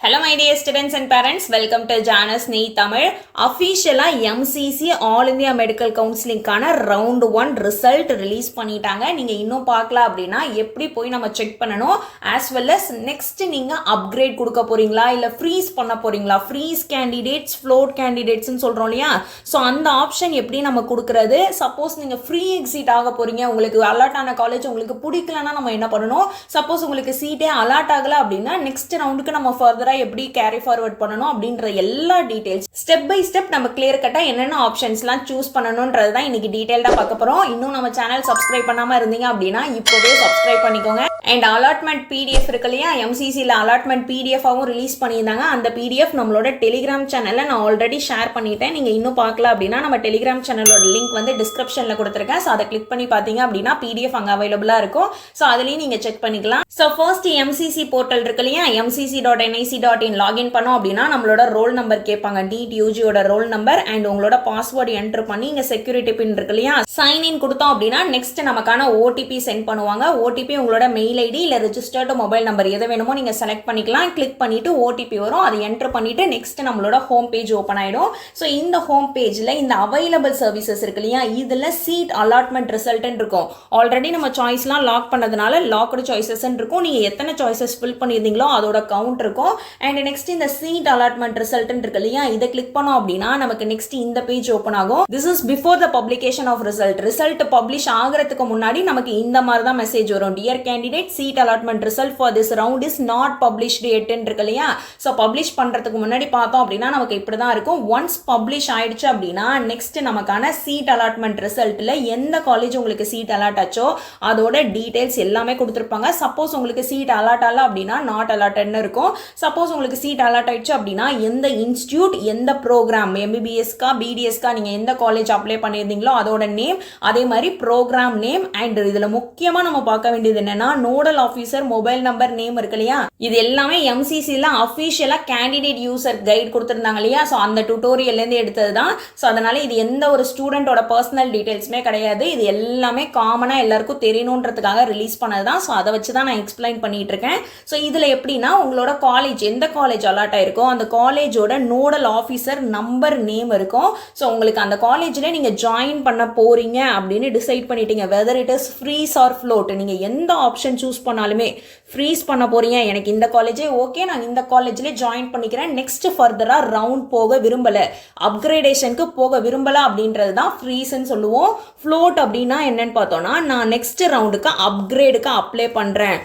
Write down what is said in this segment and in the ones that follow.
Hello my dear students and parents, welcome to Janus Nee Tamil. Officially MCC All India Medical Counseling கான round 1 result release பண்ணிட்டாங்க. நீங்க இன்னும் பார்க்கல அப்படினா எப்படி போய் நம்ம செக் பண்ணனும் as well as next நீங்க upgrade கொடுக்க போறீங்களா இல்ல freeze பண்ண போறீங்களா freeze candidates float candidates ன்னு சொல்றோம் இல்லையா சோ அந்த ஆப்ஷன் எப்படி நம்ம கொடுக்கிறது சப்போஸ் நீங்க free exit ஆக போறீங்க உங்களுக்கு அலாட் ஆன காலேஜ் உங்களுக்கு பிடிக்கலனா நம்ம என்ன பண்ணனும் சப்போஸ் உங்களுக்கு சீட்டே அலாட் ஆகல அப்படினா next ரவுண்டுக்கு நம்ம further எப்படி கேரி ஃபார்வர்ட் பண்ணனும் அப்படிங்கற எல்லா டீடைல்ஸ் ஸ்டெப் பை ஸ்டெப் நம்ம கிளியர் கட்டா என்னென்ன ஆப்ஷன்ஸ்லாம் சூஸ் பண்ணனும்ன்றது தான் இன்னைக்கு டீடைலா பார்க்க போறோம். இன்னும் நம்ம சேனல் சப்ஸ்கிரைப் பண்ணாம இருந்தீங்க அப்படினா இப்போவே சப்ஸ்கிரைப் பண்ணிக்கோங்க. அண்ட் அலாட்மெண்ட் PDF இருக்குலையா MCC ல அலாட்மெண்ட் PDF ஆவும் ரிலீஸ் பண்ணியிருந்தாங்க. அந்த PDF நம்மளோட டெலிகிராம் சேனல்ல நான் ஆல்ரெடி ஷேர் பண்ணிட்டேன். நீங்க இன்னும் பார்க்கல அப்படினா நம்ம டெலிகிராம் சேனலோட லிங்க் வந்து டிஸ்கிரிப்ஷன்ல கொடுத்திருக்கேன். சோ அதை கிளிக் பண்ணி பாத்தீங்க அப்படினா PDF அங்க அவேலபிளா இருக்கும். சோ அதுலயும் நீங்க செக் பண்ணிக்கலாம். சோ ஃபர்ஸ்ட் MCC போர்ட்டல் இருக்குலையா mcc.nic.in லாகின் பண்ணோம் அப்படினா நம்மளோட ரோல் நம்பர் கேட்பாங்க. NEET UG ஓட ரோல் நம்பர் அண்ட் உங்களோட பாஸ்வேர்ட் என்டர் பண்ணி இங்க செக்யூரிட்டி பின் இருக்குலையா சைன் இன் கொடுத்தோம் அப்படினா நெக்ஸ்ட் நமக்கான OTP சென்ட் பண்ணுவாங்க. OTP உங்களோட மெயில் ஐடி இல்ல ரெஜிஸ்டர்டு மொபைல் நம்பர் எதை வேணுமோ நீங்க செலக்ட் பண்ணிக்கலாம். கிளிக் பண்ணிட்டு OTP வரும். அதை என்டர் பண்ணிட்டு நெக்ஸ்ட் நம்மளோட ஹோம் பேஜ் ஓபன் ஆயிடும். சோ இந்த ஹோம் பேஜ்ல இந்த அவைலபிள் சர்வீசஸ் இருக்குலையா இதுல சீட் அலாட்மெண்ட் ரிசல்ட் இருக்கும். ஆல்ரெடி நம்ம சாய்ஸ்லாம் லாக் பண்ணதுனால லாக்டு சாய்ஸஸ் இருக்கும். நீங்க எத்தனை சாய்ஸஸ் ஃபில் பண்ணிருந்தீங்களோ அதோட கவுண்ட் இருக்கும். அண்ட் நெக்ஸ்ட் இந்த சீட் அலாட்மெண்ட் ரிசல்ட் இருக்கு இல்லையா இதை கிளிக் பண்ணோம் அப்படினா நமக்கு நெக்ஸ்ட் இந்த பேஜ் ஓபன் ஆகும். This is before the publication of result. Result publish ஆகிறதுக்கு முன்னாடி நமக்கு இந்த மாதிரி தான் மெசேஜ் வரும். Dear candidate, seat allotment result for this round is not published yet இருக்கு இல்லையா சோ பப்ளிஷ் பண்றதுக்கு முன்னாடி பார்த்தோம் அப்படினா நமக்கு இப்படி தான் இருக்கும். ஒன்ஸ் பப்ளிஷ் ஆயிடுச்சு அப்படினா நெக்ஸ்ட் நமக்கான சீட் அலாட்மெண்ட் ரிசல்ட்ல எந்த காலேஜ் உங்களுக்கு சீட் அலாட் ஆச்சோ அதோட டீடைல்ஸ் எல்லாமே கொடுத்திருப்பாங்க. சப்போஸ் உங்களுக்கு சீட் அலாட் ஆகல அப்படினா நாட் அலாட்டட்னு இருக்கும். சப்போஸ் உங்களுக்கு சீட் அலாட் ஆயிடுச்சு அப்படினா எந்த இன்ஸ்டிடியூட் எந்த ப்ரோக்ராம் MBBS கா BDS கா நீங்க எந்த காலேஜ் அப்ளை பண்ணிருந்தீங்களோ அதோட நேம் அதே மாதிரி ப்ரோக்ராம் நேம் அண்ட் இதுல முக்கியமா நம்ம பார்க்க வேண்டியது என்னன்னா nodal officer mobile number name இருக்கு இல்லையா இது எல்லாமே MCC ல அபிஷியலா கேண்டிடேட் யூசர் கைட் கொடுத்திருந்தாங்க இல்லையா சோ அந்த டியூட்டோரியல்ல இருந்து எடுத்ததுதான். சோ அதனால இது எந்த ஒரு ஸ்டூடெண்டோட பர்சனல் டீடைல்ஸ்மே கிடையாது. இது எல்லாமே காமனா எல்லாருக்கும் தெரியணும்ன்றதுக்காக ரிலீஸ் பண்ணதுதான். சோ அதை வச்சு தான் நான் எக்ஸ்பிளைன் பண்ணிட்டு இருக்கேன். சோ இதுல எப்படின்னா உங்களோட காலேஜ் எந்த காலேஜ் அலாட் ஆயிருக்கோ அந்த காலேஜோட நோடல் ஆபீசர் நம்பர் நேம் இருக்கும். சோ உங்களுக்கு அந்த காலேஜ்ல நீங்க ஜாயின் பண்ண போறீங்க அப்படின்னு டிசைட் பண்ணிட்டீங்க whether it is freeze R float நீங்க எந்த ஆப்ஷன் சூஸ் பண்ணாலுமே ஃப்ரீஸ் பண்ண போறீங்க எனக்கு இந்த காலேஜே ஓகே நான் இந்த காலேஜ்ல ஜாயின் பண்ணிக்கிறேன் நெக்ஸ்ட் ஃபர்தரா ரவுண்ட் போக விரும்பல அப்கிரேடேஷனுக்கு போக விரும்பல அப்படின்றது தான் ஃப்ரீஸ்ன்னு சொல்லுவோம். ஃப்ளோட் அப்படின்னா என்னன்னு பார்த்தோம்னா நான் நெக்ஸ்ட் ரவுண்டுக்கு அப்கிரேடுக்கு அப்ளை பண்றேன்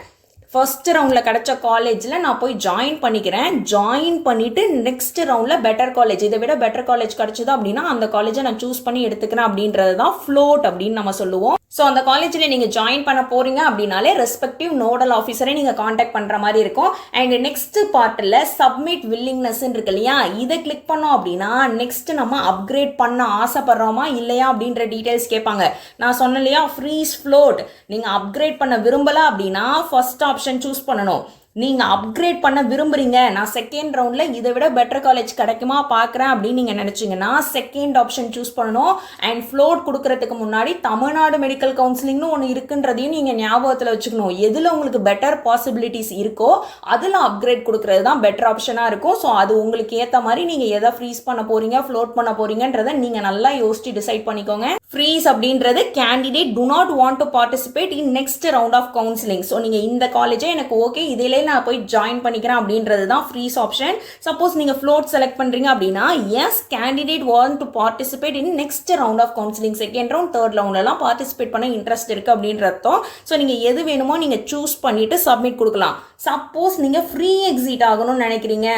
ஃபர்ஸ்ட் ரவுண்டில் கிடைச்ச காலேஜில் நான் போய் ஜாயின் பண்ணிக்கிறேன். ஜாயின் பண்ணிவிட்டு நெக்ஸ்ட் ரவுண்டில் பெட்டர் காலேஜ் இதை விட பெட்டர் காலேஜ் கிடைச்சது அப்படின்னா அந்த காலேஜை நான் சூஸ் பண்ணி எடுத்துக்கிறேன் அப்படின்றது தான் ஃப்ளோட் அப்படின்னு நம்ம சொல்லுவோம். ஸோ அந்த காலேஜில் நீங்கள் ஜாயின் பண்ண போகிறீங்க அப்படின்னாலே ரெஸ்பெக்டிவ் நோடல் ஆஃபீஸரை நீங்கள் காண்டாக்ட் பண்ணுற மாதிரி இருக்கும். அண்ட் நெக்ஸ்ட் பார்ட்டில் சப்மிட் வில்லிங்னஸ் இருக்கு இல்லையா இதை கிளிக் பண்ணோம் அப்படின்னா நெக்ஸ்ட் நம்ம அப்கிரேட் பண்ண ஆசைப்படுறோமா இல்லையா அப்படின்ற டீட்டெயில்ஸ் கேட்பாங்க. நான் சொன்னேன் இல்லையா ஃப்ரீஸ் ஃப்ளோட் நீங்கள் அப்கிரேட் பண்ண விரும்பல அப்படின்னா ஃபர்ஸ்ட் ஆப்ஷன் சூஸ் பண்ணணும். நீங்க அப்கிரேட் பண்ண விரும்புறீங்க நான் செகண்ட் ரவுண்ட்ல இதை விட பெட்டர் காலேஜ் கிடைக்குமா பார்க்குறேன் அப்படின்னு நீங்க நினைச்சீங்கன்னா செகண்ட் ஆப்ஷன் சூஸ் பண்ணணும். அண்ட் ஃப்ளோட் கொடுக்கறதுக்கு முன்னாடி தமிழ்நாடு மெடிக்கல் கவுன்சிலிங்னு ஒன்று இருக்குன்றதையும் நீங்க ஞாபகத்தில் வச்சுக்கணும். எதுல உங்களுக்கு பெட்டர் பாசிபிலிட்டிஸ் இருக்கோ அதுல அப்கிரேட் கொடுக்கறது தான் பெட்டர் ஆப்ஷனா இருக்கும். ஸோ அது உங்களுக்கு ஏற்ற மாதிரி நீங்க எதை ஃப்ரீஸ் பண்ண போறீங்க ஃப்ளோட் பண்ண போறீங்கன்றதை நீங்க நல்லா யோசிச்சு டிசைட் பண்ணிக்கோங்க. ஃப்ரீஸ் அப்படின்றது candidate do not want to participate in next round of counseling. So நீங்க இந்த காலேஜே எனக்கு ஓகே இதிலே நான் போய் ஜாயின் பண்ணிக்கிறேன் அப்படின்றது தான் ஃப்ரீஸ் ஆப்ஷன். சப்போஸ் நீங்க ஃப்ளோட் செலக்ட் பண்றீங்க அப்படின்னா S candidate want to participate in next round of counselling second round third ரவுண்ட்லாம் பார்ட்டிசிபேட் பண்ண இன்ட்ரெஸ்ட் இருக்கு அப்படின்றதும். ஸோ நீங்க எது வேணுமோ நீங்க சூஸ் பண்ணிட்டு சப்மிட் கொடுக்கலாம். சப்போஸ் நீங்க ஃப்ரீ எக்ஸிட் ஆகணும்னு நினைக்கிறீங்க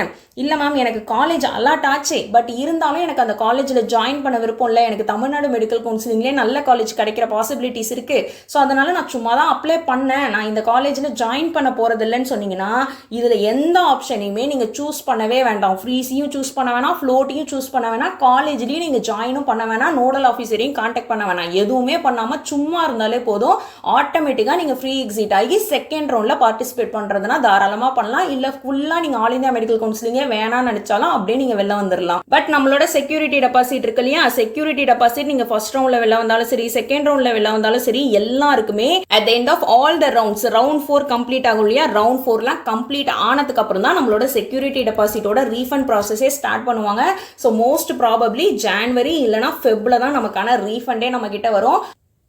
இல்ல மேம் எனக்கு காலேஜ் அலாட் ஆச்சு பட் இருந்தாலும் எனக்கு அந்த காலேஜில் ஜாயின் பண்ண விருப்பம் இல்லை எனக்கு தமிழ்நாடு மெடிக்கல் கவுன்சிலிங்லேயே நல்ல காலேஜ் கிடைக்கிற பாசிபிலிட்டிஸ் இருக்கு ஸோ அதனால நான் சும்மா தான் அப்ளை பண்ணேன் நான் இந்த காலேஜில் ஜாயின் பண்ண போறது இல்லைன்னு சொன்னீங்கன்னா இதுல எந்த ஆப்ஷனையுமே நீங்க சூஸ் பண்ணவே வேண்டாம். ஃப்ரீஸையும் சூஸ் பண்ண வேணாம் ஃப்ளோட்டையும் சூஸ் பண்ண வேணாம் காலேஜ்லயும் நீங்க ஜாயினும் பண்ண வேணாம் நோடல் ஆஃபீஸரையும் கான்டாக்ட் பண்ண வேணாம் எதுவுமே பண்ணாம சும்மா இருந்தாலே போதும் ஆட்டோமேட்டிக்கா நீங்க ஃப்ரீ எக்ஸிட் ஆகி செகண்ட் ரவுண்ட்ல பார்ட்டிசிபேட் பண்றது பண்ணுறதுனா தாராளமாக பண்ணலாம். இல்லை ஃபுல்லாக நீங்கள் ஆல் இந்தியா மெடிக்கல் கவுன்சிலிங்கே வேணாம்னு நினச்சாலும் அப்படியே நீங்கள் வெளில வந்துடலாம். பட் நம்மளோட செக்யூரிட்டி டெபாசிட் இருக்கு இல்லையா, செக்யூரிட்டி டெபாசிட் நீங்கள் ஃபர்ஸ்ட் ரவுண்டில் வெளில வந்தாலும் சரி, செகண்ட் ரவுண்டில் வெளில வந்தாலும் சரி, எல்லாருக்குமே at the end of all the rounds round 4 complete ஆகும் இல்லையா, ரவுண்ட் 4லாம் கம்ப்ளீட் ஆனதுக்கு அப்புறம் தான் நம்மளோட செக்யூரிட்டி டெபாசிட்டோட ரீஃபண்ட் ப்ராசஸே ஸ்டார்ட் பண்ணுவாங்க. ஸோ மோஸ்ட் ப்ராபப்ளி ஜான்வரி இல்லைனா ஃபெப்ல தான் நமக்கான ரீஃபண்டே நம்ம கிட்ட வரும்.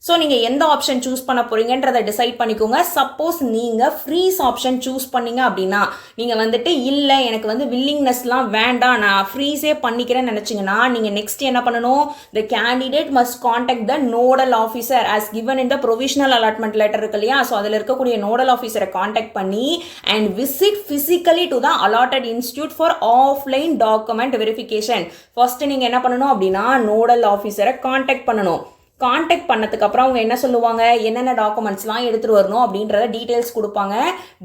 ஸோ நீங்கள் எந்த ஆப்ஷன் சூஸ் பண்ண போகிறீங்கன்றதை டிசைட் பண்ணிக்கோங்க. சப்போஸ் நீங்கள் ஃப்ரீஸ் ஆப்ஷன் சூஸ் பண்ணீங்க அப்படின்னா, நீங்கள் வந்துட்டு இல்லை எனக்கு வந்து வில்லிங்னஸ்லாம் வேண்டாம் நான் ஃப்ரீஸே பண்ணிக்கிறேன்னு நினச்சிங்கன்னா, நீங்கள் நெக்ஸ்ட் என்ன பண்ணணும், the candidate must contact the nodal officer as given in the provisional allotment letter இருக்கு இல்லையா. ஸோ அதில் இருக்கக்கூடிய நோடல் ஆஃபீஸரை காண்டாக்ட் பண்ணி and visit physically to the allotted institute for offline document verification. First நீங்கள் என்ன பண்ணணும் அப்படின்னா, நோடல் ஆஃபீஸரை காண்டாக்ட் பண்ணணும். காண்டாக்ட் பண்ணதுக்கு அப்புறம் அவங்க என்ன சொல்லுவாங்க, என்னென்ன டாக்குமெண்ட்ஸ்லாம் எடுத்துகிட்டு வரணும் அப்படின்றத டீட்டெயில்ஸ் கொடுப்பாங்க.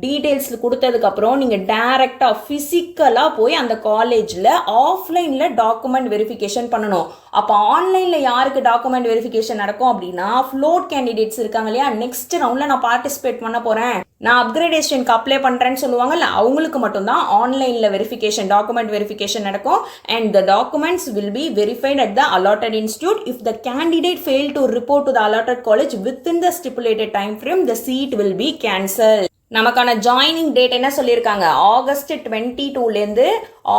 டீட்டெயில்ஸ் கொடுத்ததுக்கப்புறம் நீங்கள் டைரெக்டாக ஃபிசிக்கலாக போய் அந்த காலேஜில் ஆஃப்லைனில் டாக்குமெண்ட் வெரிஃபிகேஷன் பண்ணணும். அப்போ ஆன்லைனில் யாருக்கு டாக்குமெண்ட் வெரிஃபிகேஷன் நடக்கும் அப்படின்னா, ஃப்ளோட் கேண்டிடேட்ஸ் இருக்காங்க இல்லையா, நெக்ஸ்ட் ரவுண்டில் நான் பார்ட்டிசிபேட் பண்ண போகிறேன், நான் அப்கிரேடேஷனுக்கு அப்ளை பண்ணுறேன்னு சொல்லுவாங்கல்ல, அவங்களுக்கு மட்டும்தான் ஆன்லைனில் வெரிஃபிகேஷன் டாக்குமெண்ட் வெரிஃபிகேஷன் நடக்கும். And the documents will be verified at the allotted institute. If the candidate fail to report to the allotted college within the stipulated time frame, the seat will be cancelled. நமக்கான joining date என்ன சொல்லியிருக்காங்க, August 22லேருந்து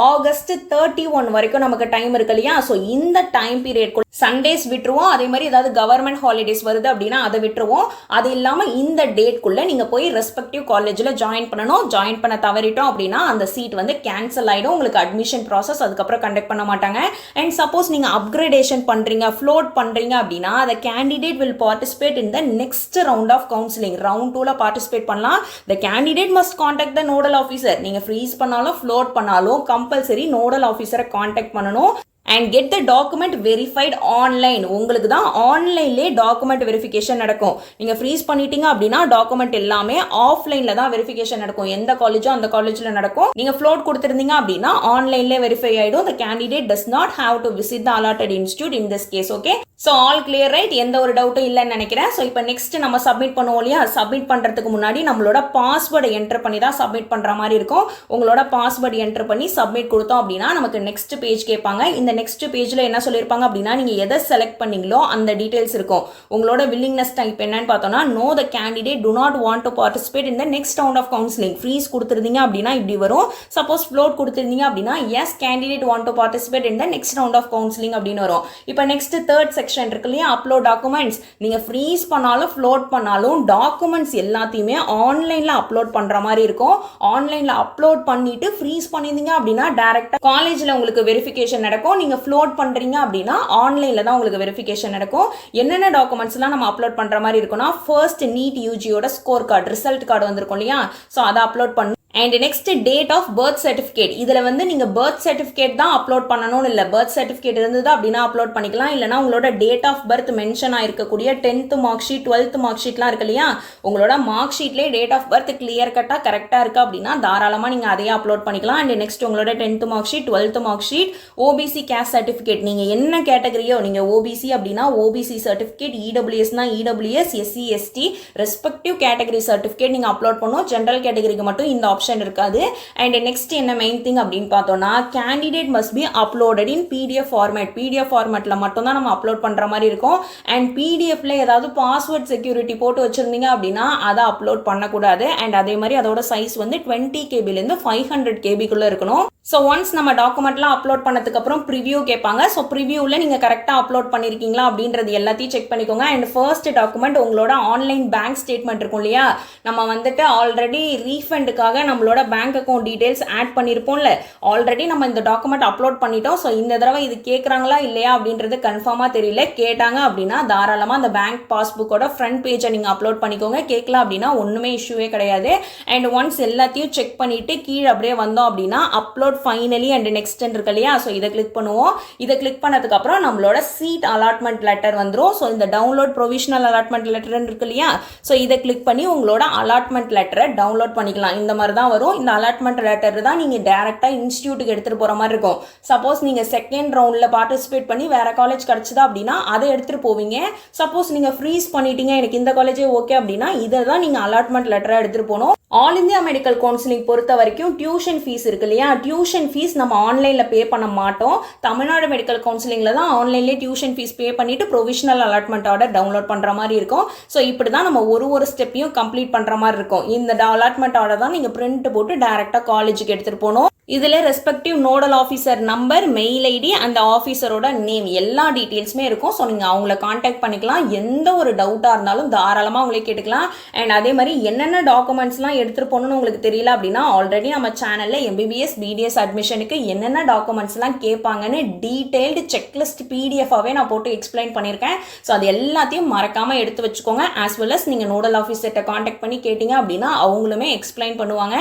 August 31 வரைக்கும் நமக்கு time இருக்கு இல்லையா. So இந்த time period Sundays விட்டுருவோம், அதே மாதிரி ஏதாவது கவர்மெண்ட் ஹாலிடேஸ் வருது அப்படின்னா அதை விட்டுருவோம். அது இல்லாமல் இந்த டேட்குள்ளே நீங்கள் போய் ரெஸ்பெக்டிவ் காலேஜில் ஜாயின் பண்ணணும். ஜாயின் பண்ண தவறிட்டோம் அப்படின்னா அந்த சீட் வந்து கேன்சல் ஆகிடும். உங்களுக்கு அட்மிஷன் ப்ராசஸ் அதுக்கப்புறம் கண்டக்ட் பண்ண மாட்டாங்க. அண்ட் சப்போஸ் நீங்கள் அப்கிரேடேஷன் பண்ணுறீங்க, ஃப்ளோட் பண்ணுறீங்க அப்படின்னா, the candidate will participate in the next round of counseling. Round 2ல பார்ட்டிசிபேட் பண்ணலாம். The candidate must contact the nodal officer. நீங்க ஃப்ரீஸ் பண்ணாலும் ஃப்ளோட் பண்ணாலும் கம்பல்சரி நோடல் ஆஃபீஸரை காண்டாக்ட் பண்ணணும். And get the document verified online. உங்களுக்கு தான் ஆன்லைன்லேயே டாக்குமெண்ட் வெரிஃபிகேஷன் நடக்கும். நீங்கள் ஃப்ரீஸ் பண்ணிட்டீங்க அப்படின்னா டாக்குமெண்ட் எல்லாமே ஆஃப்லைனில் தான் வெரிஃபிகேஷன் நடக்கும். எந்த காலேஜோ அந்த காலேஜில் நடக்கும். நீங்கள் ஃப்ளோட் கொடுத்துருந்தீங்க அப்படின்னா ஆன்லைன்லேயே வெரிஃபை ஆகிடும். The candidate does not have to visit the allotted institute in this case. Okay, so all clear right, எந்த ஒரு டவுட்டும் இல்லைன்னு நினைக்கிறேன். ஸோ இப்போ நெக்ஸ்ட் நம்ம சப்மிட் பண்ணுவோம் இல்லையா, சப்மிட் பண்ணுறதுக்கு முன்னாடி நம்மளோட பாஸ்வேர்டை என்டர் பண்ணி தான் சப்மிட் பண்ணுற மாதிரி இருக்கும். உங்களோட பாஸ்வேர்டு என்டர் பண்ணி சப்மிட் கொடுத்தோம் அப்படின்னா நமக்கு நெக்ஸ்ட் பேஜ் கேட்பாங்க. இந்த நெக்ஸ்ட் பேஜ்ல என்ன சொல்லியிருப்பாங்க அப்படின்னா, நீங்க எதை செலக்ட் பண்ணீங்களோ அந்த டீடைல்ஸ் இருக்கும். உங்களோட வில்லிங்னஸ் டைப் என்னன்னு பார்த்தோம்னா, no the candidate do not want to participate in the next round of counselling. Freeze கொடுத்துருந்தீங்க அப்படின்னா இப்படி வரும். சப்போஸ் ஃப்ளோட் கொடுத்துருந்தீங்க அப்படின்னா S candidate want to participate in the next round of counselling அப்படின்னு வரும். இப்போ நெக்ஸ்ட் தேர்ட் செக்ஷன் இருக்கு இல்லையா, அப்லோட் டாக்குமெண்ட்ஸ். நீங்க ஃப்ரீஸ் பண்ணாலும் ஃப்ளோட் பண்ணாலும் டாக்குமெண்ட்ஸ் எல்லாத்தையுமே ஆன்லைன்ல அப்லோட் பண்ற மாதிரி இருக்கும். ஆன்லைன்ல அப்லோட் பண்ணிட்டு ஃப்ரீஸ் பண்ணிருந்தீங்க அப்படின்னா டைரக்டா காலேஜ்ல உங்களுக்கு வெரிஃபிகேஷன் நடக்கும். நீங்க ஃப்ளோட் பண்றீங்க அப்படின்னா ஆன்லைன்ல தான் உங்களுக்கு வெரிஃபிகேஷன் நடக்கும். என்னென்ன டாக்குமெண்ட்ஸ்லாம் நம்ம அப்லோட் பண்ற மாதிரி இருக்கும்னா, ஃபர்ஸ்ட் நீட் யூஜியோட ஸ்கோர் கார்டு, ரிசல்ட் கார்டு வந்திருக்கும் இல்லையா, ஸோ அதை அப்லோட் பண்ணணும். And next date of birth certificate. இதில் வந்து நீங்கள் பர்த் சர்டிஃபிகேட் தான் அப்லோட் பண்ணணும்னு இல்லை. பர்த் சர்டிஃபிகேட் இருந்தது அப்படின்னா அப்லோட் பண்ணிக்கலாம். இல்லைனா உங்களோட டேட் ஆஃப் பர்த் மென்ஷன் ஆயிருக்கக்கூடிய 10th mark sheet 12th mark ஷீட்லாம் இருக்கு இல்லையா, உங்களோட மார்க் ஷீட்லேயே டேட் ஆஃப் பர்த் கிளியர் கட்டாக கரெக்டாக இருக்குது அப்படின்னா தாராளமாக நீங்கள் அதையே அப்லோட் பண்ணிக்கலாம். அண்ட் நெக்ஸ்ட் உங்களோட 10th mark sheet 12th mark sheet, OBC caste certificate. நீங்கள் என்ன கேட்டகரியோ, நீங்கள் ஓபிசி அப்படின்னா ஓபிசி சர்டிஃபிகேட், இடபிள்யூஎஸ்னா EWS, SC ST respective category certificate நீங்கள் அப்லோட் பண்ணணும். ஜென்ரல் கேட்டகரிக்கு மட்டும் இந்த ஆப்ஷன் இருக்காது. அண்ட் நெக்ஸ்ட் என்ன மெயின் திங் அப்படின்னு பார்த்தோம்னா, candidate must be uploaded in PDF format. PDF ஃபார்மேட்ல மட்டும் தான் நம்ம அப்லோட் பண்ற மாதிரி இருக்கும். அண்ட் பிடிஎஃப்ல ஏதாவது பாஸ்வேர்ட் செக்யூரிட்டி போட்டு வச்சிருந்தீங்க அப்படின்னா அதை அப்லோட் பண்ணக்கூடாது. அண்ட் அதே மாதிரி அதோட சைஸ் வந்து 20 KBலேருந்து 500 KBக்குள்ள இருக்கணும். ஸோ ஒன்ஸ் நம்ம டாக்குமெண்ட்லாம் அப்லோட் பண்ணதுக்கு அப்புறம் ப்ரிவியூ கேட்பாங்க. ஸோ ப்ரிவியூவில் நீங்கள் கரெக்டாக அப்லோட் பண்ணியிருக்கீங்களா அப்படின்றது எல்லாத்தையும் செக் பண்ணிக்கோங்க. அண்ட் ஃபர்ஸ்ட் டாக்குமெண்ட் உங்களோட ஆன்லைன் பேங்க் ஸ்டேட்மெண்ட் இருக்கும் இல்லையா, நம்ம வந்துட்டு ஆல்ரெடி ரீஃபண்டுக்காக நம்மளோட பேங்க் அக்கௌண்ட் டீடைல்ஸ் ஆட் பண்ணியிருப்போம்ல, ஆல்ரெடி நம்ம இந்த டாக்குமெண்ட் அப்லோட் பண்ணிட்டோம். ஸோ இந்த தடவை இது கேட்குறாங்களா இல்லையா அப்படின்றது கன்ஃபார்மாக தெரியல. கேட்டாங்க அப்படின்னா தாராளமாக அந்த பேங்க் பாஸ்புக்கோட ஃப்ரண்ட் பேஜை நீங்கள் அப்லோட் பண்ணிக்கோங்க. கேட்கலாம் அப்படின்னா ஒன்றுமே இஷ்யூவே கிடையாது. அண்ட் ஒன்ஸ் எல்லாத்தையும் செக் பண்ணிவிட்டு கீழே அப்படியே வந்தோம் அப்படின்னா அப்லோட் ஃபைனலி அண்ட் நெக்ஸ்ட் இருக்கு இல்லையா, ஸோ இதை கிளிக் பண்ணுவோம். இதை கிளிக் பண்ணதுக்கு அப்புறம் நம்மளோட சீட் அலாட்மெண்ட் லெட்டர் வந்துடும். ஸோ இந்த டவுன்லோட் ப்ரொவிஷனல் அலாட்மெண்ட் லெட்டர் இருக்கு இல்லையா, ஸோ இதை கிளிக் பண்ணி உங்களோட அலாட்மெண்ட் லெட்டரை டவுன்லோட் பண்ணிக்கலாம். இந்த மாதிரி தான் வரும். இந்த அலாட்மெண்ட் லெட்டர் தான் நீங்கள் டேரெக்டாக இன்ஸ்டியூட்டுக்கு எடுத்துகிட்டு போகிற மாதிரி இருக்கும். சப்போஸ் நீங்கள் செகண்ட் ரவுண்டில் பார்ட்டிசிபேட் பண்ணி வேற காலேஜ் கிடச்சிதா அப்படின்னா அதை எடுத்துகிட்டு போவீங்க. சப்போஸ் நீங்கள் ஃப்ரீஸ் பண்ணிட்டீங்க எனக்கு இந்த காலேஜே ஓகே அப்படின்னா இதை தான் நீங்கள் அலாட்மெண்ட் லெட்டரை எடுத்துகிட்டு போகணும். ஆல் இந்தியா மெடிக்கல் கவுன்சிலிங் பொறுத்த வரைக்கும் டியூஷன் ஃபீஸ் இருக்கு இல்லையா, டியூஷன் ஃபீஸ் நம்ம ஆன்லைனில் பே பண்ண மாட்டோம். தமிழ்நாடு மெடிக்கல் கவுன்சிலிங்கில் தான் ஆன்லைன்லேயே டியூஷன் ஃபீஸ் பே பண்ணிவிட்டு ப்ரொவிஷனல் அலாட்மெண்ட் ஆர்டர் டவுன்லோட் பண்ணுற மாதிரி இருக்கும். ஸோ இப்படி தான் நம்ம ஒரு ஸ்டெப்பையும் கம்ப்ளீட் பண்ணுற மாதிரி இருக்கும். இந்த அலாட்மெண்ட் ஆர்டர் தான் நீங்கள் பிரிண்ட் போட்டு டேரெக்டாக காலேஜுக்கு எடுத்துகிட்டு போகணும். இதில் respective nodal officer number, mail ID, அந்த ஆஃபீஸரோட நேம் எல்லா டீட்டெயில்ஸுமே இருக்கும். ஸோ நீங்கள் அவங்கள காண்டாக்ட் பண்ணிக்கலாம். எந்த ஒரு டவுட்டாக இருந்தாலும் தாராளமாக அவங்களே கேட்டுக்கலாம். அண்ட் அதே மாதிரி என்னென்ன டாக்குமெண்ட்ஸ்லாம் எடுத்துகிட்டு போகணும்னு உங்களுக்கு தெரியல அப்படின்னா ஆல்ரெடி நம்ம சேனலில் எம்பிபிஎஸ் பிடிஎஸ் அட்மிஷனுக்கு என்னென்ன டாக்குமெண்ட்ஸ்லாம் கேட்பாங்கன்னு டீட்டெயில்டு செக்லிஸ்ட் பிடிஎஃபாகவே நான் போட்டு எக்ஸ்பிளைன் பண்ணியிருக்கேன். ஸோ அது எல்லாத்தையும் மறக்காமல் எடுத்து வச்சுக்கோங்க. ஆஸ் வெல் அஸ் நீங்கள் நோடல் ஆஃபீஸர்கிட்ட காண்டாக்ட் பண்ணி கேட்டிங்க அப்படின்னா அவங்களுமே எக்ஸ்பிளைன் பண்ணுவாங்க.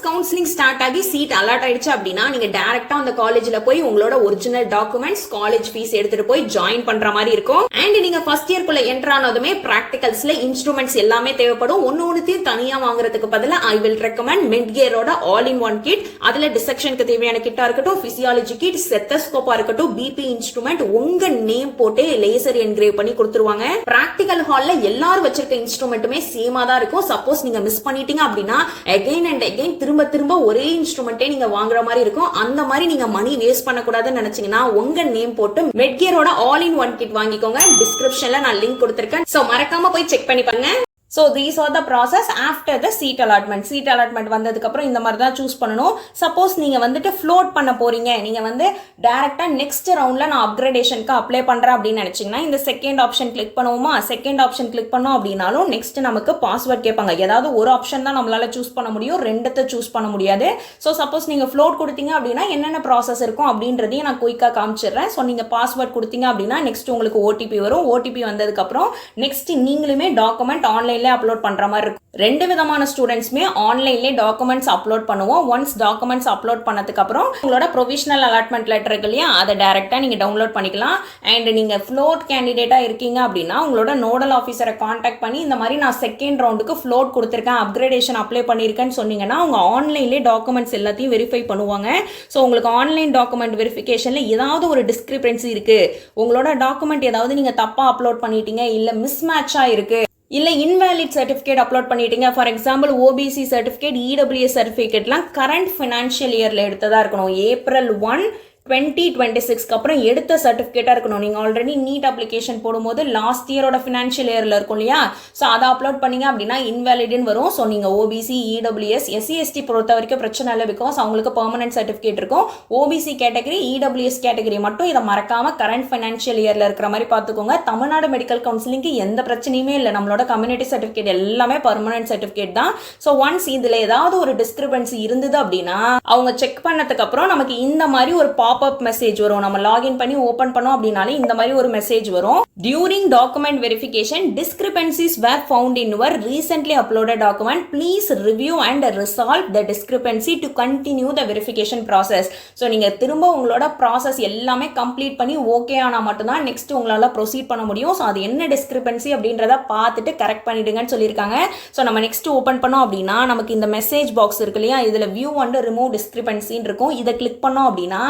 கவுன்சிலிங் ஸ்டார்ட் ஆகி சீட் அலாட் ஆயிடுச்சு அப்படின்னா நீங்க டைரக்டா அந்த காலேஜ்ல போய் உங்களோட ஒரிஜினல் டாக்குமெண்ட்ஸ், காலேஜ் ஃபீஸ் எடுத்துட்டு போய் ஜாயின் பண்ற மாதிரி இருக்கும். அண்ட் நீங்க ஃபர்ஸ்ட் இயர்க்குள்ள என்டர் ஆனதுமே பிராக்டிகல்ஸ்ல இன்ஸ்ட்ருமெண்ட்ஸ் எல்லாமே தேவைப்படும். ஒன்னொன்னுத்தையும் தனியா வாங்குறதுக்கு பதிலா ஐ வில் ரெக்கமெண்ட் மெட்கியரோட ஆல் இன் ஒன் கிட். அதுல டிசெக்ஷனுக்கு தேவையான கிட்டா இருக்கட்டும், பிசியாலஜி கிட், ஸ்டெத்தஸ்கோப்பா இருக்கட்டும், பிபி இன்ஸ்ட்ருமெண்ட் உங்க நேம் போட்டு லேசர் என்கிரேவ் பண்ணி கொடுத்துருவாங்க. பிராக்டிகல் ஹால்ல எல்லாரும் வச்சிருக்க இன்ஸ்ட்ருமெண்ட்டுமே சேமா தான் இருக்கும். சப்போஸ் நீங்க மிஸ் பண்ணிட்டீங்க அப்படின்னா அகைன் அண்ட் அகைன் திரும்ப திரும்ப ஒரே இன்ஸ்ட்ருமெண்ட்டே நீங்க வாங்குற மாதிரி இருக்கும். அந்த மாதிரி நீங்க மணி வேஸ்ட் பண்ணக்கூடாதுன்னு நினைச்சீங்கன்னா உங்க நேம் போட்டு மெட்கியரோட ஆல் இன் ஒன் கிட் வாங்கிக்கோங்க. டிஸ்கிரிப்ஷன்ல நான் லிங்க் கொடுத்திருக்கேன். சோ மறக்காம போய் செக் பண்ணி பாருங்க. So these are the process after the seat allotment. Seat allotment வந்ததுக்கப்புறம் இந்த மாதிரி தான் சூஸ் பண்ணணும். சப்போஸ் நீங்கள் வந்துட்டு ஃப்ளோட் பண்ண போகிறீங்க, நீங்கள் வந்து டேரெக்டாக நெக்ஸ்ட் ரவுண்டில் நான் அப்கிரேடேஷனுக்கு அப்ளை பண்ணுறேன் அப்படின்னு நினச்சிங்கன்னா இந்த செகண்ட் ஆப்ஷன் கிளிக் பண்ணுவோமா. செகண்ட் ஆப்ஷன் கிளிக் பண்ணோம் அப்படின்னாலும் நெக்ஸ்ட் நமக்கு பாஸ்வேர்ட் கேட்பாங்க. ஏதாவது ஒரு ஆப்ஷன் தான் நம்மளால் சூஸ் பண்ண முடியும், ரெண்டுத்தை சூஸ் பண்ண முடியாது. ஸோ சப்போஸ் நீங்கள் ஃப்ளோட் கொடுத்தீங்க அப்படின்னா என்னென்ன ப்ராசஸ் இருக்கும் அப்படின்றதையும் நான் குயிக்காக காமிச்சிடுறேன். ஸோ நீங்கள் பாஸ்வேர்ட் கொடுத்தீங்க அப்படின்னா நெக்ஸ்ட் உங்களுக்கு ஓடிபி வரும். ஓடிபி வந்ததுக்கப்புறம் நெக்ஸ்ட் நீங்களுமே டாக்குமெண்ட் ஆன்லைன் அப்லோட் பண்ற மாதிரி இருக்கும். ரெண்டு விதமான ஸ்டூடெண்ட்ஸ்மே ஆன்லைன்லேயே டாக்குமெண்ட்ஸ் அப்லோட் பண்ணுவோம். ஒன்ஸ் டாக்குமெண்ட்ஸ் அப்லோட் பண்ணதுக்கு அப்புறம் உங்களோட ப்ரொவிஷனல் அலாட்மெண்ட் லெட்டர் இருக்கு இல்லையா, அதை டைரக்டா நீங்க டவுன்லோட் பண்ணிக்கலாம். அண்ட் நீங்க ஃப்ளோட் கேண்டிடேட்டா இருக்கீங்க அப்படின்னா உங்களோட நோடல் ஆஃபீஸரை காண்டாக்ட் பண்ணி இந்த மாதிரி நான் செகண்ட் ரவுண்டுக்கு ஃப்ளோட் கொடுத்துருக்கேன், அப்கிரேடேஷன் அப்ளை பண்ணியிருக்கேன்னு சொன்னீங்கன்னா அவங்க ஆன்லைன்லேயே டாக்குமெண்ட்ஸ் எல்லாத்தையும் வெரிஃபை பண்ணுவாங்க. ஸோ உங்களுக்கு ஆன்லைன் டாக்குமெண்ட் வெரிஃபிகேஷன்ல ஏதாவது ஒரு டிஸ்கிரிபன்சி இருக்கு, உங்களோட டாக்குமெண்ட் ஏதாவது நீங்க தப்பா அப்லோட் பண்ணிட்டீங்க, இல்ல மிஸ் மேட்சா இருக்கு, இல்லை இன்வேலிட் சர்டிஃபிகேட் அப்லோட் பண்ணிட்டீங்க, for example OBC certificate, EWS சர்டிஃபிகேட்லாம் கரண்ட் ஃபினான்ஷியல் இயரில் எடுத்ததாக இருக்கணும். April 1, 2026 அப்புறம் எடுத்த சர்டிஃபிகேட்டாக இருக்கணும். நீங்கள் ஆல்ரெடி நீட் அப்ளிகேஷன் போடும்போது லாஸ்ட் இயரோட ஃபினான்ஷியல் இயரில் இருக்கும் இல்லையா, ஸோ அதை அப்லோட் பண்ணிங்க அப்படின்னா இன்வேலிட்னு வரும். ஸோ நீங்கள் ஓபிசி, இடபிள்யூஎஸ், எஸ்சி/எஸ்டி பொறுத்த வரைக்கும் பிரச்சனை இல்லை, பிகாஸ் அவங்களுக்கு பெர்மனன்ட் சர்டிஃபிகேட் இருக்கும். ஓபிசி கேட்டகரி, இடபிள்யூஎஸ் கேட்டகரி மட்டும் இதை மறக்காம கரண்ட் ஃபினான்ஷியல் இயரில் இருக்கிற மாதிரி பார்த்துக்கோங்க. தமிழ்நாடு மெடிக்கல் கவுன்சிலிங்க்கு எந்த பிரச்சனையுமே இல்லை. நம்மளோட கம்யூனிட்டி சர்டிஃபிகேட் எல்லாமே பெர்மனன்ட் சர்டிஃபிகேட் தான். ஸோ ஒன்ஸ் இதில் ஏதாவது ஒரு டிஸ்கிரிபன்சி இருந்தது அப்படின்னா அவங்க செக் பண்ணதுக்கு அப்புறம் நமக்கு இந்த மாதிரி ஒரு பாப்அப் மெசேஜ் வரும். நம்ம லாகின் பண்ணி ஓபன் பண்ணோம் அப்படினாலே இந்த மாதிரி ஒரு மெசேஜ் வரும். During document verification, discrepancies were found in your recently uploaded document. Please review and resolve the discrepancy to continue the verification process. So நீங்கள் திரும்ப உங்களோட ப்ராசஸ் எல்லாமே கம்ப்ளீட் பண்ணி ஓகே ஆனால் மட்டும்தான் நெக்ஸ்ட் உங்களால் ப்ரொசீட் பண்ண முடியும். ஸோ அது என்ன டிஸ்கிரிபன்சி அப்படின்றத பார்த்துட்டு கரெக்ட் பண்ணிடுங்கன்னு சொல்லியிருக்காங்க. ஸோ நம்ம நெக்ஸ்ட் ஓப்பன் பண்ணோம் அப்படின்னா நமக்கு இந்த மெசேஜ் பாக்ஸ் இருக்கு இல்லையா, இதில் வியூ அண்ட் ரிமூவ் டிஸ்கிரிபன்சின்னு இருக்கும். இதை கிளிக் பண்ணோம் அப்படின்னா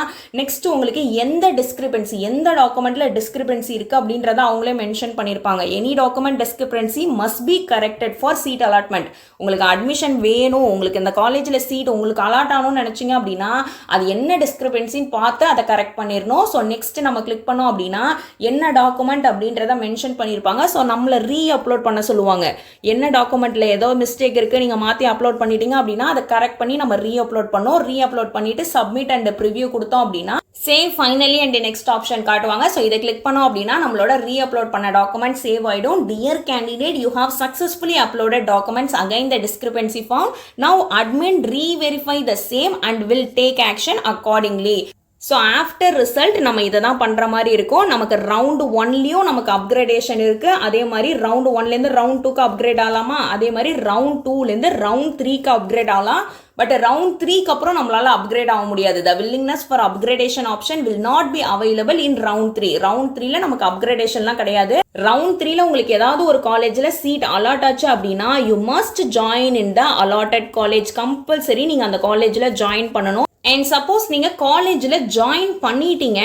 நெக்ஸ்ட் உங்களுக்கு எந்த டிஸ்கிரிபன்சி, எந்த டாக்குமெண்ட்ல டிஸ்கிரிபன்சி இருக்கு அப்படின்றத அவங்களே மென்ஷன் பண்ணியிருப்பாங்க. Any document discrepancy must be corrected for seat allotment. உங்களுக்கு அட்மிஷன் வேணும், உங்களுக்கு இந்த காலேஜில் சீட் உங்களுக்கு அலாட் ஆகணும்னு நினச்சிங்க அப்படின்னா அது என்ன டிஸ்கிரிபன்சின்னு பார்த்து அதை கரெக்ட் பண்ணிடணும். ஸோ நெக்ஸ்ட் நம்ம கிளிக் பண்ணோம் அப்படின்னா என்ன டாக்குமெண்ட் அப்படின்றத மென்ஷன் பண்ணியிருப்பாங்க. ஸோ நம்மளை ரீ அப்லோட் பண்ண சொல்லுவாங்க. என்ன டாக்குமெண்ட்ல ஏதோ மிஸ்டேக் இருக்கு நீங்கள் மாற்றி அப்லோட் பண்ணிட்டீங்க அப்படின்னா அதை கரெக்ட் பண்ணி நம்ம ரீ அப்லோட் பண்ணோம். ரீ அப்லோட் பண்ணிட்டு சப்மிட் அண்ட் ப்ரிவியூ கொடுத்தோம் அப்படின்னா save finally and next option காட்டுவாங்க. ஸோ இதை கிளிக் பண்ணோம் அப்படின்னா நம்மளோட ரீ அப்லோட் பண்ண டாக்குமெண்ட் சேவ் ஆயிடும். Dear candidate, you have successfully uploaded documents again the discrepancy form. Now admin reverify the same and will take action accordingly. So after result நம்ம இதை தான் பண்ணுற மாதிரி இருக்கும். நமக்கு ரவுண்டு 1லையும் நமக்கு அப்கிரேடேஷன் இருக்குது. அதே மாதிரி ரவுண்டு 1லேருந்து ரவுண்ட் 2க்கு அப்கிரேட் ஆகலாமா, அதே மாதிரி ரவுண்ட் 2லேருந்து ரவுண்ட் 3க்கு அப்கிரேட் ஆகலாம். பட் ரவுண்ட் 3க்கு அப்புறம் நம்மளால அப்கிரேட் ஆக முடியாது. The willingness for upgradation option will not be available in round 3. Round 3ல நமக்கு அப்கிரேடேஷன்லாம் கிடையாது. ரவுண்ட் 3ல உங்களுக்கு ஏதாவது ஒரு காலேஜில் சீட் அலாட் ஆச்சு அப்படின்னா you must join in the allotted college. Compulsory நீங்கள் அந்த காலேஜில் ஜாயின் பண்ணணும். அண்ட் சப்போஸ் நீங்கள் காலேஜில் ஜாயின் பண்ணிட்டீங்க,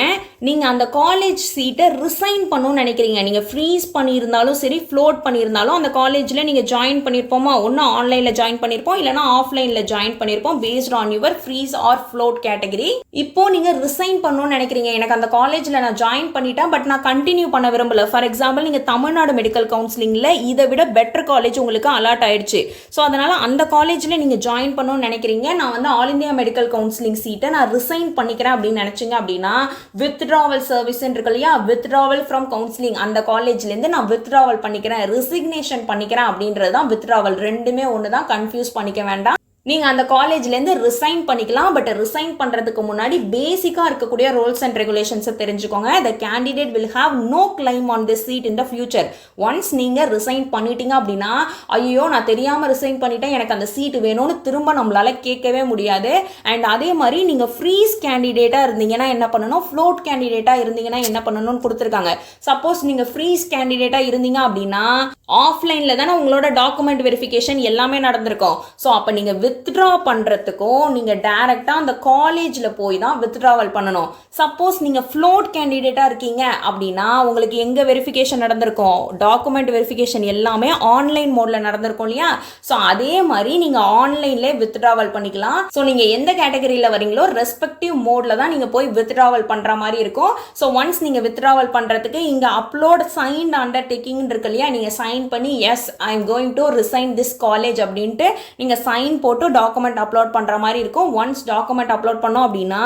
நீங்கள் அந்த காலேஜ் சீட்டை ரிசைன் பண்ணணும்னு நினைக்கிறீங்க. நீங்கள் ஃப்ரீஸ் பண்ணியிருந்தாலும் சரி, ஃப்ளோட் பண்ணியிருந்தாலும் அந்த காலேஜில் நீங்கள் ஜாயின் பண்ணியிருப்போமா, ஒன்று ஆன்லைனில் ஜாயின் பண்ணியிருப்போம், இல்லைனா ஆஃப்லைனில் ஜாயின் பண்ணியிருப்போம் based on your freeze R float category. இப்போ நீங்கள் ரிசைன் பண்ணணும்னு நினைக்கிறீங்க. எனக்கு அந்த காலேஜில் நான் ஜாயின் பண்ணிட்டேன், பட் நான் கண்டினியூ பண்ண விரும்பல. ஃபார் எக்ஸாம்பிள், நீங்கள் தமிழ்நாடு மெடிக்கல் கவுன்சிலிங்கில் இதை விட பெட்டர் காலேஜ் உங்களுக்கு அலாட் ஆயிடுச்சு. ஸோ அதனால் அந்த காலேஜில் நீங்கள் ஜாயின் பண்ணணும்னு நினைக்கிறீங்க. நான் வந்து ஆல் இந்தியா மெடிக்கல் கவுன்சிலிங் சீட்டை நான் ரிசைன் பண்ணிக்கிறேன் அப்படின்னு நினைச்சீங்க அப்படின்னா, வித்ட்ராவல் சர்வீஸ் இருக்கு இல்லையா, வித்ட்ராவல் ஃப்ரம் கவுன்சிலிங், அந்த காலேஜ்லேருந்து நான் வித்ட்ராவல் பண்ணிக்கிறேன், ரிசிக்னேஷன் பண்ணிக்கிறேன் அப்படின்றது தான் வித்ட்ராவல். ரெண்டுமே ஒன்று தான், கன்ஃபியூஸ் பண்ணிக்க வேண்டாம். நீங்கள் அந்த காலேஜ்லேருந்து ரிசைன் பண்ணிக்கலாம். பட் ரிசைன் பண்ணுறதுக்கு முன்னாடி பேசிக்காக இருக்கக்கூடிய ரூல்ஸ் அண்ட் ரெகுலேஷன்ஸை தெரிஞ்சுக்கோங்க. The candidate will have no claim on this seat in the future. Once நீங்கள் ரிசைன் பண்ணிட்டீங்க அப்படின்னா, ஐயோ நான் தெரியாமல் ரிசைன் பண்ணிட்டேன், எனக்கு அந்த சீட்டு வேணும்னு திரும்ப நம்மளால் கேட்கவே முடியாது. அண்ட் அதே மாதிரி நீங்கள் ஃப்ரீஸ் கேண்டிடேட்டாக இருந்தீங்கன்னா என்ன பண்ணணும், ஃப்ளோட் கேண்டிடேட்டாக இருந்தீங்கன்னா என்ன பண்ணணும்னு கொடுத்துருக்காங்க. சப்போஸ் நீங்கள் ஃப்ரீஸ் கேண்டிடேட்டாக இருந்தீங்க அப்படின்னா, ஆஃப்லைனில் தானே உங்களோட டாக்குமெண்ட் வெரிஃபிகேஷன் எல்லாமே நடந்திருக்கும். ஸோ அப்போ நீங்கள் வித்ட்ரா பண்ணுறதுக்கும் நீங்கள் டைரெக்டாக அந்த காலேஜில் போய் தான் வித்ட்ராவல் பண்ணணும். சப்போஸ் நீங்கள் ஃப்ளோட் கேண்டிடேட்டாக இருக்கீங்க அப்படின்னா, உங்களுக்கு எங்கே வெரிஃபிகேஷன் நடந்திருக்கும், டாக்குமெண்ட் வெரிஃபிகேஷன் எல்லாமே ஆன்லைன் மோடில் நடந்திருக்கும் இல்லையா. ஸோ அதே மாதிரி நீங்கள் ஆன்லைன்லேயே வித்ட்ராவல் பண்ணிக்கலாம். ஸோ நீங்கள் எந்த கேட்டகரியில் வரீங்களோ ரெஸ்பெக்டிவ் மோடில் தான் நீங்கள் போய் வித்ட்ராவல் பண்ணுற மாதிரி இருக்கும். ஸோ ஒன்ஸ் நீங்கள் வித்ட்ராவல் பண்ணுறதுக்கு இங்கே அப்லோட் சைன்ட் அண்டர்டேக்கிங் இருக்கு இல்லையா, நீங்கள் சைன் பண்ணி yes I am going to resign this college அப்படின்ட்டு நீங்கள் சைன் போட்டு டாக்குமெண்ட் அப்லோட் பண்ணுற மாதிரி இருக்கும். ஒன்ஸ் டாக்குமெண்ட் அப்லோட் பண்ணோம் அப்படின்னா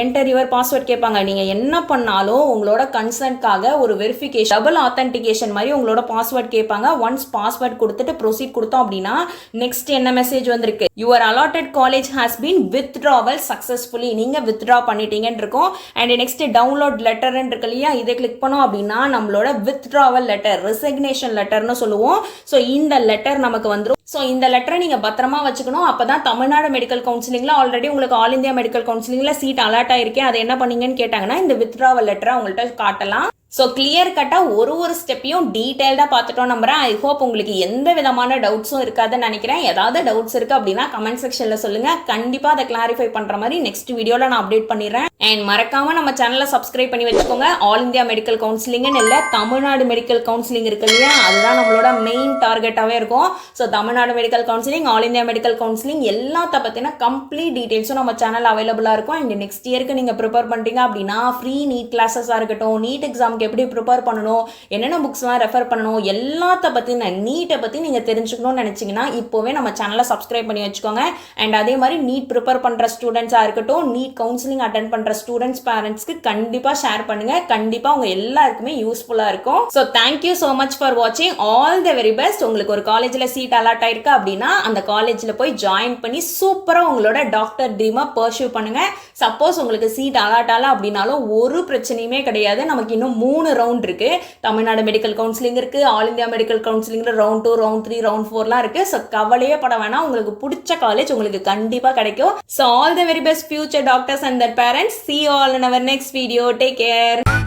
என்டர் யுவர் பாஸ்வேர்ட் கேட்பாங்க. நீங்கள் என்ன பண்ணாலும் உங்களோட கன்சென்ட்காக ஒரு வெரிஃபிகேஷன், டபுள் ஆத்தென்டிகேஷன் மாதிரி உங்களோட பாஸ்வேர்ட் கேட்பாங்க. ஒன்ஸ் பாஸ்வேர்ட் கொடுத்துட்டு ப்ரொசீட் கொடுத்தோம் அப்படின்னா நெக்ஸ்ட் என்ன மெசேஜ் வந்திருக்கு, your allotted college has been withdrawal successfully, நீங்கள் வித்ட்ரா பண்ணிட்டீங்கன்னு இருக்கும். அண்ட் நெக்ஸ்ட் டவுன்லோட் லெட்டர்ன்னு இருக்கு இல்லையா, இதை கிளிக் பண்ணோம் அப்படின்னா நம்மளோட வித்ட்ராவல் லெட்டர், ரெசிக்னேஷன் லெட்டர்னு சொல்லுவோம். ஸோ இந்த லெட்டர் நமக்கு வந்துடும். ஸோ இந்த லெட்டரை நீங்கள் பத்திரமா வச்சுக்கணும். அப்போ தான் தமிழ்நாடு மெடிக்கல் கவுன்சிலிங்கில் ஆல்ரெடி உங்களுக்கு ஆல் இந்தியா மெடிக்கல் கவுன்சிலிங்கில் சீட் அலாட் ஆயிருக்கேன், அதை என்ன பண்ணீங்கன்னு கேட்டாங்கன்னா இந்த வித்ட்ராவல் லெட்டரை உங்கள்கிட்ட காட்டலாம். ஸோ கிளியர் கட்டாக ஒரு ஸ்டெப்பையும் டீட்டெயில்டாக பார்த்துட்டோம் நம்புறேன். ஐ ஹோப் உங்களுக்கு எந்த விதமான டவுட்ஸும் இருக்காதுன்னு நினைக்கிறேன். ஏதாவது டவுட்ஸ் இருக்குது அப்படின்னா கமெண்ட் செக்ஷனில் சொல்லுங்கள். கண்டிப்பாக அதை கிளாரிஃபை பண்ணுற மாதிரி நெக்ஸ்ட் வீடியோவில் நான் அப்டேட் பண்ணிடுறேன். அண்ட் மறக்காமல் நம்ம சேனலை சப்ஸ்கிரைப் பண்ணி வச்சுக்கோங்க. ஆல் இந்தியா மெடிக்கல் கவுன்சிலிங்னு இல்லை, தமிழ்நாடு மெடிக்கல் கவுன்சிலிங் இருக்கு இல்லையா, அதுதான் நம்மளோட மெயின் டார்கெட்டாகவே இருக்கும். So Tamil Nadu medical counselling, all India medical counselling எல்லாத்த பற்றின கம்ப்ளீட் டீட்டெயில்ஸும் நம்ம சேனல் அவைலபிளாக இருக்கும். அண்ட் நெக்ஸ்ட் இயருக்கு நீங்கள் ப்ரிப்பேர் பண்ணுறீங்க அப்படின்னா ஃப்ரீ நீட் கிளாஸஸாக இருக்கட்டும், நீட் எக்ஸாம் எப்படி ப்ரிப்பேர் பண்ணணும், என்னென்ன புக்ஸ்லாம் ரெஃபர் பண்ணணும், எல்லாத்த பற்றி நீட்டை பற்றி நீங்கள் தெரிஞ்சுக்கணும்னு நினச்சிங்கன்னா இப்போவே நம்ம சேனலை சப்ஸ்கிரைப் பண்ணி வச்சுக்கோங்க. அண்ட் அதே மாதிரி நீட் ப்ரிப்பேர் பண்ணுற ஸ்டூடெண்ட்ஸாக இருக்கட்டும், நீட் கவுன்சிலிங் அட்டென்ட் பண்ணுற ஸ்டூடெண்ட்ஸ் பேரண்ட்ஸ்க்கு கண்டிப்பாக ஷேர் பண்ணுங்கள். கண்டிப்பாக உங்கள் எல்லாருக்குமே யூஸ்ஃபுல்லாக இருக்கும். So thank you so much for வாட்சிங். All the very best. உங்களுக்கு ஒரு காலேஜில் சீட் அலாட் ஆயிருக்கு அப்படின்னா அந்த காலேஜில் போய் ஜாயின் பண்ணி சூப்பராக உங்களோட டாக்டர் ட்ரீமை பர்சியூ பண்ணுங்கள். சப்போஸ் உங்களுக்கு சீட் அலாட் ஆகல அப்படின்னாலும் ஒரு பிரச்சனையுமே கிடையாது. நமக்கு இன்னும் 3 ரவுண்ட் இருக்கு. தமிழ்நாடு மெடிக்கல் கவுன்சிலிங் இருக்கு, all India medical counselling round 2, round 3, round 4லாம் இருக்கு. ஸோ கவலையே பட வேணாம், உங்களுக்கு பிடிச்ச காலேஜ் உங்களுக்கு கண்டிப்பாக கிடைக்கும். So all the very best future doctors and their parents. See you all in our next video. Take care.